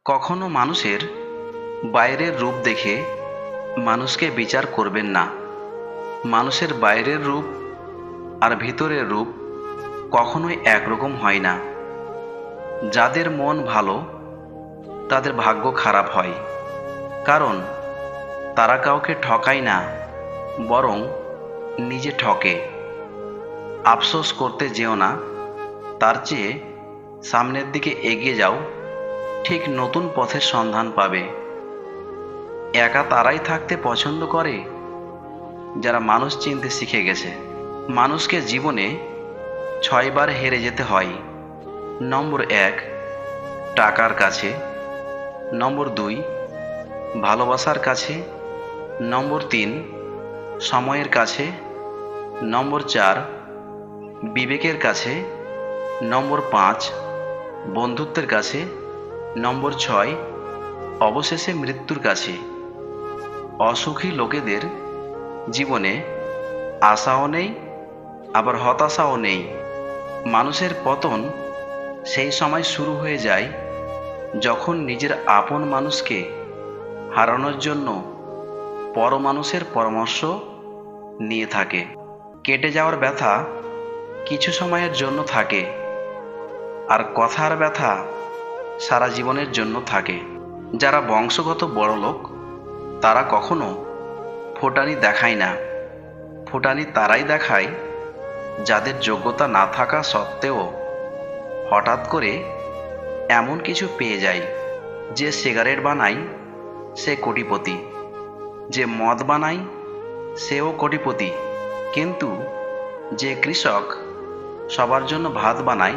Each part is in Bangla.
কখনো মানুষের বাইরের রূপ দেখে মানুষকে বিচার করবেন না। মানুষের বাইরের রূপ আর ভিতরের রূপ কখনোই একরকম হয় না। যাদের মন ভালো তাদের ভাগ্য খারাপ হয়, কারণ তারা কাউকে ঠকায় না, বরং নিজে ঠকে। আফসোস করতে যেও না, তার চেয়ে সামনের দিকে এগিয়ে যাও, ঠিক নতুন পথের সন্ধান পাবে। একা তারাই থাকতে পছন্দ করে যারা মানুষ চিনতে শিখে গেছে। মানুষকে জীবনে 6বার হেরে যেতে হয়। নম্বর 1, টাকার কাছে। নম্বর 2, ভালোবাসার কাছে। নম্বর 3, সময়ের কাছে। নম্বর 4, বিবেকের কাছে। নম্বর 5, বন্ধুত্বের কাছে। নম্বর 6, অবশেষে মৃত্যুর কাছে। অসুখী লোকেদের জীবনে আশাও নেই, আবার হতাশাও নেই। মানুষের পতন সেই সময় শুরু হয়ে যায় যখন নিজের আপন মানুষকে হারানোর জন্য পর মানুষের পরামর্শ নিয়ে থাকে। কেটে যাওয়ার ব্যথা কিছু সময়ের জন্য থাকে, আর কথার ব্যথা সারা জীবনের জন্য থাকে। যারা বংশগত বড়লোক তারা কখনো ফোটানি দেখায় না। ফোটানি তারাই দেখায় যাদের যোগ্যতা না থাকা সত্ত্বেও হঠাৎ করে এমন কিছু পেয়ে যায়। যে সিগারেট বানায় সে কোটিপতি, যে মদ বানায় সেও কোটিপতি, কিন্তু যে কৃষক সবার জন্য ভাত বানায়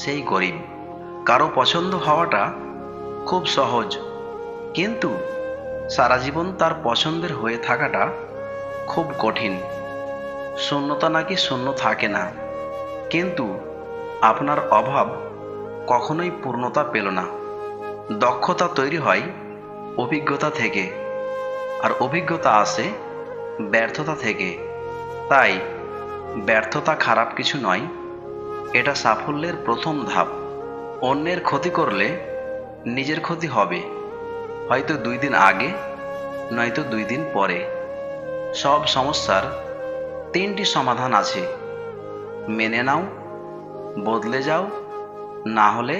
সেই গরিব। কারো পছন্দ হওয়াটা খুব সহজ, কিন্তু সারা জীবন তার পছন্দের হয়ে থাকাটা খুব কঠিন। শূন্যতা নাকি শূন্য থাকে না, কিন্তু আপনার অভাব কখনোই পূর্ণতা পেল না। দক্ষতা তৈরি হয় অভিজ্ঞতা থেকে, আর অভিজ্ঞতা আসে ব্যর্থতা থেকে। তাই ব্যর্থতা খারাপ কিছু নয়, এটা সাফল্যের প্রথম ধাপ। অন্যের ক্ষতি করলে নিজের ক্ষতি হবে, হয়তো 2 দিন আগে, নয়তো 2 দিন পরে। সব সমস্যার 3টি সমাধান আছে: মেনে নাও, বদলে যাও, না হলে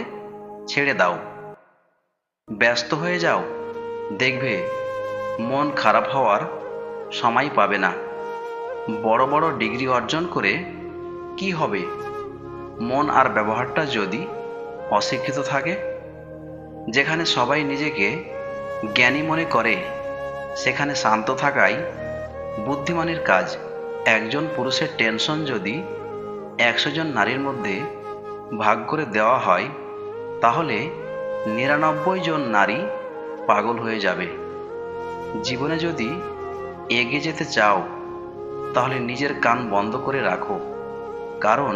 ছেড়ে দাও। ব্যস্ত হয়ে যাও, দেখবে মন খারাপ হওয়ার সময় পাবে না। বড় বড় ডিগ্রি অর্জন করে কি হবে, মন আর ব্যবহারটা যদি অশিক্ষিত থাকে? যেখানে সবাই নিজেকে জ্ঞানী মনে করে সেখানে শান্ত থাকাই বুদ্ধিমানের কাজ। একজন পুরুষের টেনশন যদি 100 জন নারীর মধ্যে ভাগ করে দেওয়া হয়, তাহলে 99 জন নারী পাগল হয়ে যাবে। জীবনে যদি এগিয়ে যেতে চাও, তাহলে নিজের কান বন্ধ করে রাখো, কারণ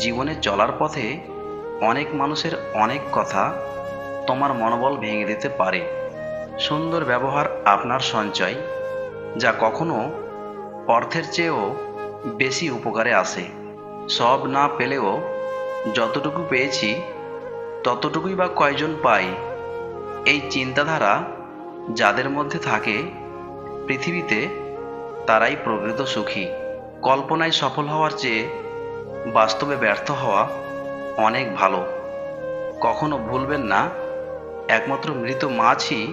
জীবনে চলার পথে অনেক মানুষের অনেক কথা তোমার মনোবল ভেঙে দিতে পারে। সুন্দর ব্যবহার আপনার সঞ্চয়, যা কখনো অর্থের চেয়েও বেশি উপকারে আসে। সব না পেলেও যতটুকু পেয়েছি ততটুকুই বা কয়জন পায়, এই চিন্তাধারা যাদের মধ্যে থাকে পৃথিবীতে তারাই প্রকৃত সুখী। কল্পনায় সফল হওয়ার চেয়ে বাস্তবে ব্যর্থ হওয়া অনেক ভালো। কখনো ভুলবেন না, একমাত্র মৃত মাছই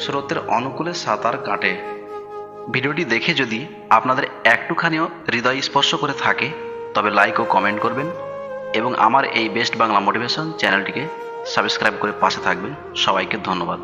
স্রোতের অনুকূলে সাঁতার কাটে। ভিডিওটি দেখে যদি আপনাদের একটুখানিও হৃদয় স্পর্শ করে থাকে, তবে লাইক ও কমেন্ট করবেন এবং আমার এই বেস্ট বাংলা মোটিভেশন চ্যানেলটিকে সাবস্ক্রাইব করে পাশে থাকবেন। সবাইকে ধন্যবাদ।